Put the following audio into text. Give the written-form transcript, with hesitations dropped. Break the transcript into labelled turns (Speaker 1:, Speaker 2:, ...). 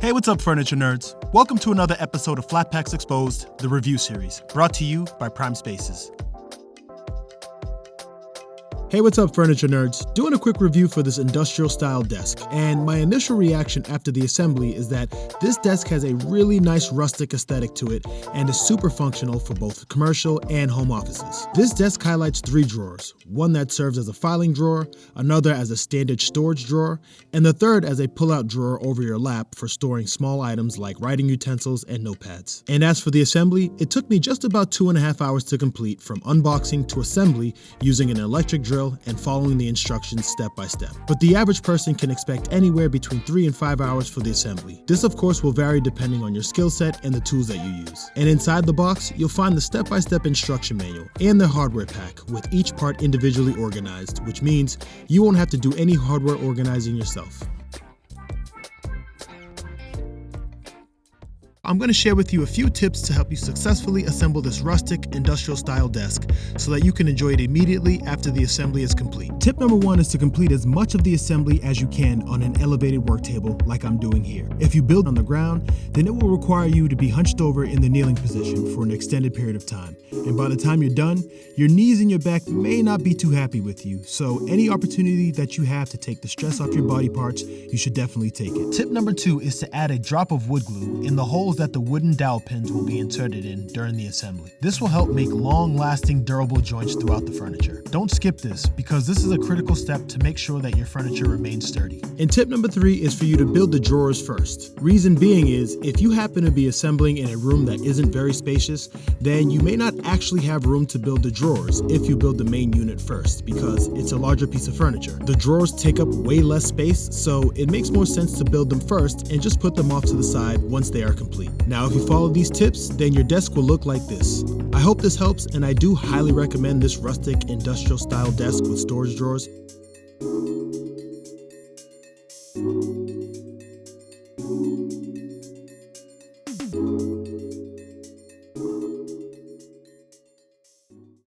Speaker 1: Hey, what's up, furniture nerds? Welcome to another episode of Flat Packs Exposed, the review series, brought to you by Prime Spaces. Hey, what's up, furniture nerds? Doing a quick review for this industrial style desk, and my initial reaction after the assembly is that this desk has a really nice rustic aesthetic to it and is super functional for both commercial and home offices. This desk highlights 3 drawers, one that serves as a filing drawer, another as a standard storage drawer, and the third as a pull-out drawer over your lap for storing small items like writing utensils and notepads. And as for the assembly, it took me just about 2.5 hours to complete, from unboxing to assembly using an electric drill and following the instructions step by step. But the average person can expect anywhere between 3 and 5 hours for the assembly. This of course will vary depending on your skill set and the tools that you use. And inside the box, you'll find the step-by-step instruction manual and the hardware pack with each part individually organized, which means you won't have to do any hardware organizing yourself. I'm going to share with you a few tips to help you successfully assemble this rustic industrial style desk so that you can enjoy it immediately after the assembly is complete. Tip number 1 is to complete as much of the assembly as you can on an elevated work table like I'm doing here. If you build on the ground, then it will require you to be hunched over in the kneeling position for an extended period of time. And by the time you're done, your knees and your back may not be too happy with you. So any opportunity that you have to take the stress off your body parts, you should definitely take it. Tip number 2 is to add a drop of wood glue in the holes that the wooden dowel pins will be inserted in during the assembly. This will help make long-lasting, durable joints throughout the furniture. Don't skip this, because this is a critical step to make sure that your furniture remains sturdy. And tip number 3 is for you to build the drawers first. Reason being is, if you happen to be assembling in a room that isn't very spacious, then you may not actually have room to build the drawers if you build the main unit first, because it's a larger piece of furniture. The drawers take up way less space, so it makes more sense to build them first and just put them off to the side once they are complete. Now, if you follow these tips, then your desk will look like this. I hope this helps, and I do highly recommend this rustic industrial style desk with storage drawers.